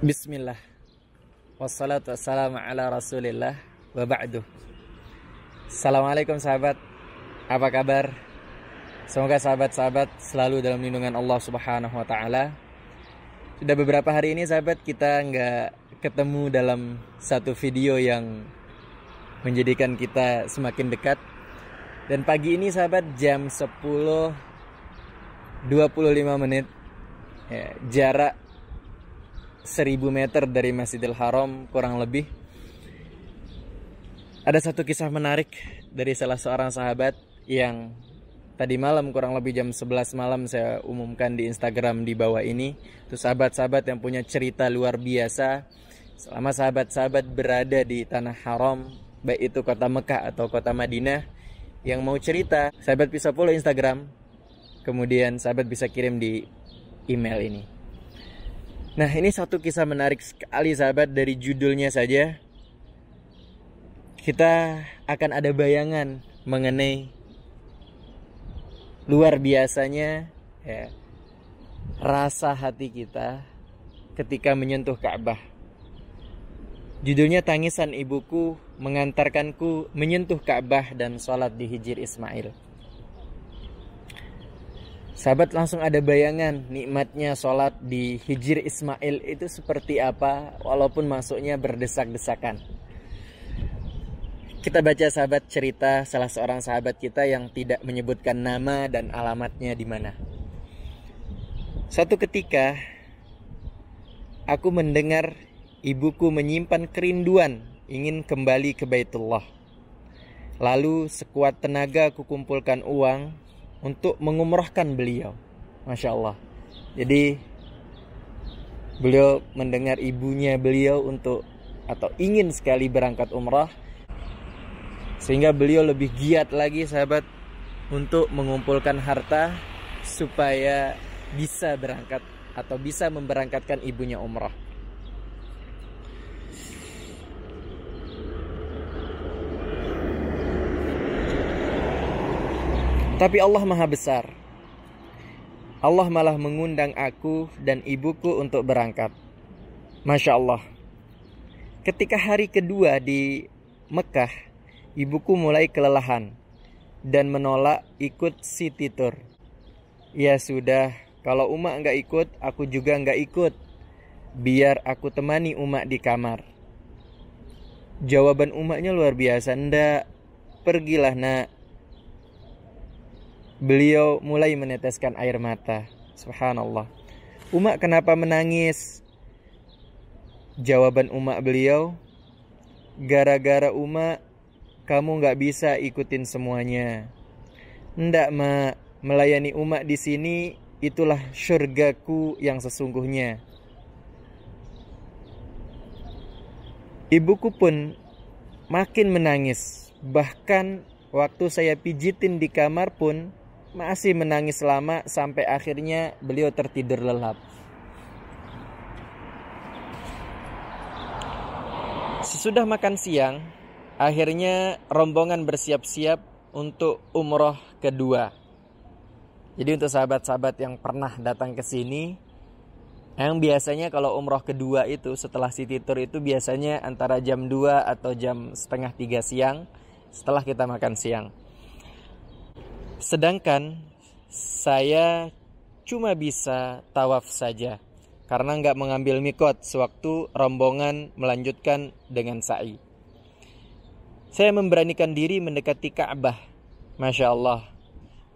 Bismillah. Wassalatu wassalamu ala rasulillah wa ba'du. Assalamualaikum sahabat. Apa kabar? Semoga sahabat-sahabat selalu dalam lindungan Allah subhanahu wa ta'ala. Sudah beberapa hari ini sahabat kita nggak ketemu dalam satu video yang menjadikan kita semakin dekat. Dan pagi ini sahabat jam 10.25 ya, jarak 1000 meter dari Masjidil Haram kurang lebih. Ada satu kisah menarik dari salah seorang sahabat yang tadi malam kurang lebih jam 11 malam saya umumkan di Instagram di bawah ini. Itu sahabat-sahabat yang punya cerita luar biasa selama sahabat-sahabat berada di tanah haram, baik itu kota Mekah atau kota Madinah. Yang mau cerita, sahabat bisa follow Instagram, kemudian sahabat bisa kirim di email ini. Nah, ini satu kisah menarik sekali sahabat. Dari judulnya saja kita akan ada bayangan mengenai luar biasanya ya, rasa hati kita ketika menyentuh Ka'bah. Judulnya Tangisan Ibuku Mengantarkanku Menyentuh Ka'bah dan Sholat di Hijr Ismail. Sahabat langsung ada bayangan nikmatnya sholat di Hijr Ismail itu seperti apa, walaupun masuknya berdesak-desakan. Kita baca sahabat cerita salah seorang sahabat kita yang tidak menyebutkan nama dan alamatnya di mana. Suatu ketika aku mendengar ibuku menyimpan kerinduan ingin kembali ke Baitullah. Lalu sekuat tenaga aku kumpulkan uang untuk mengumrahkan beliau. Masya Allah. Jadi beliau mendengar ibunya beliau atau ingin sekali berangkat umrah, sehingga beliau lebih giat lagi sahabat untuk mengumpulkan harta supaya bisa berangkat atau bisa memberangkatkan ibunya umrah. Tapi Allah maha besar. Allah malah mengundang aku dan ibuku untuk berangkat. Masya Allah. Ketika hari kedua di Mekah, ibuku mulai kelelahan dan menolak ikut city tour. Ya sudah, kalau Uma nggak ikut, aku juga nggak ikut. Biar aku temani Uma di kamar. Jawaban Umanya luar biasa. Ndak, pergilah nak. Beliau mulai meneteskan air mata. Subhanallah. Uma kenapa menangis? Jawaban Uma beliau, gara-gara Uma kamu gak bisa ikutin semuanya. Ndak mak, melayani Uma di sini itulah syurgaku yang sesungguhnya. Ibuku pun makin menangis. Bahkan waktu saya pijitin di kamar pun masih menangis lama sampai akhirnya beliau tertidur lelap. Sesudah makan siang, akhirnya rombongan bersiap-siap untuk umroh kedua. Jadi untuk sahabat-sahabat yang pernah datang ke sini, yang biasanya kalau umroh kedua itu setelah city tour itu biasanya antara jam 2 atau jam setengah 3 siang setelah kita makan siang. Sedangkan saya cuma bisa tawaf saja karena nggak mengambil mikot sewaktu rombongan melanjutkan dengan sa'i. Saya memberanikan diri mendekati Ka'bah. Masya Allah.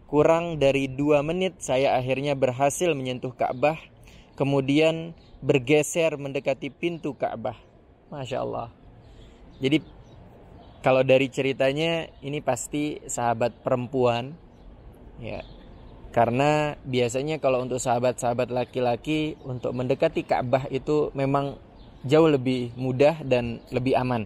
Kurang dari 2 menit saya akhirnya berhasil menyentuh Ka'bah, kemudian bergeser mendekati pintu Ka'bah. Masya Allah. Jadi kalau dari ceritanya ini pasti sahabat perempuan ya. Karena biasanya kalau untuk sahabat-sahabat laki-laki untuk mendekati Ka'bah itu memang jauh lebih mudah dan lebih aman.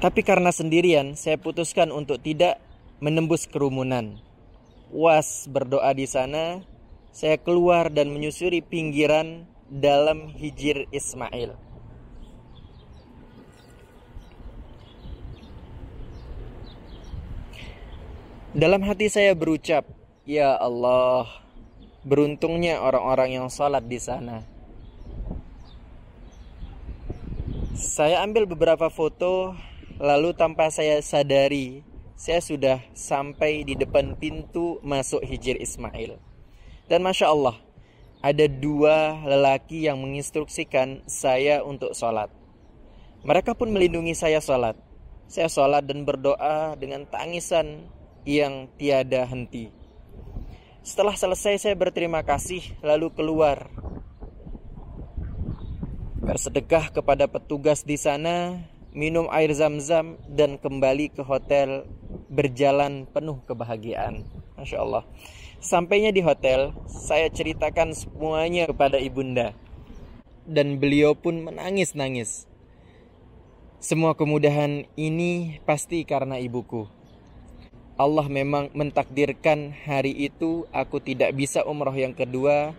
Tapi karena sendirian, saya putuskan untuk tidak menembus kerumunan. Was berdoa di sana, saya keluar dan menyusuri pinggiran dalam Hijr Ismail. Dalam hati saya berucap, ya Allah, Beruntungnya orang-orang yang sholat di sana. Saya ambil beberapa foto, lalu tanpa saya sadari, saya sudah sampai di depan pintu masuk Hijr Ismail. Dan Masya Allah, ada dua lelaki yang menginstruksikan saya untuk sholat. Mereka pun melindungi saya sholat. Saya sholat dan berdoa dengan tangisan yang tiada henti. Setelah selesai saya berterima kasih, lalu keluar bersedekah kepada petugas di sana, minum air zam-zam, dan kembali ke hotel berjalan penuh kebahagiaan. Masya Allah. Sampainya di hotel, saya ceritakan semuanya kepada ibunda, dan beliau pun menangis-nangis. Semua kemudahan ini pasti karena ibuku. Allah memang mentakdirkan hari itu aku tidak bisa umroh yang kedua,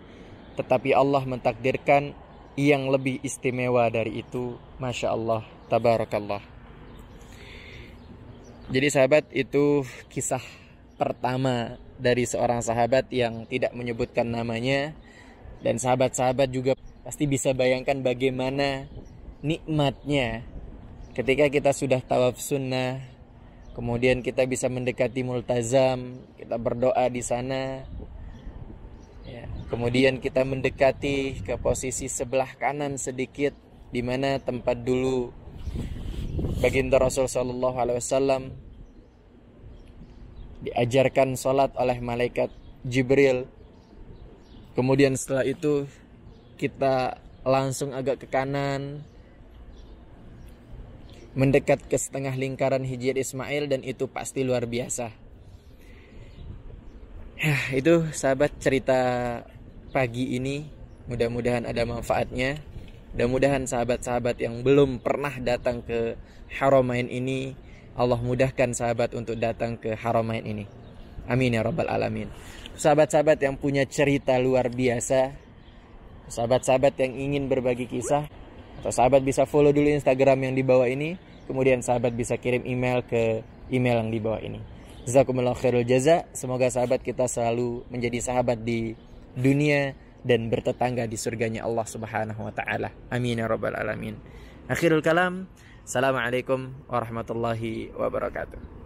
tetapi Allah mentakdirkan yang lebih istimewa dari itu. Masya Allah, tabarakallah. Jadi sahabat, itu kisah pertama dari seorang sahabat yang tidak menyebutkan namanya. Dan sahabat-sahabat juga pasti bisa bayangkan bagaimana nikmatnya ketika kita sudah tawaf sunnah, kemudian kita bisa mendekati multazam, kita berdoa di sana, ya, kemudian kita mendekati ke posisi sebelah kanan sedikit, di mana tempat dulu baginda Rasul sallallahu alaihi wasallam diajarkan sholat oleh malaikat Jibril. Kemudian setelah itu kita langsung agak ke kanan, mendekat ke setengah lingkaran Hijr Ismail, dan itu pasti luar biasa. Itu sahabat cerita pagi ini. Mudah-mudahan ada manfaatnya. Mudah-mudahan sahabat-sahabat yang belum pernah datang ke Haramain ini, Allah mudahkan sahabat untuk datang ke Haramain ini. Amin ya rabbal alamin. Sahabat-sahabat yang punya cerita luar biasa, sahabat-sahabat yang ingin berbagi kisah, atau sahabat bisa follow dulu Instagram yang di bawah ini, kemudian sahabat bisa kirim email ke email yang di bawah ini. Jazakumullahu khairul jaza. Semoga sahabat kita selalu menjadi sahabat di dunia dan bertetangga di surganya Allah Subhanahu wa taala. Amin ya rabbal alamin. Akhirul kalam. Assalamualaikum warahmatullahi wabarakatuh.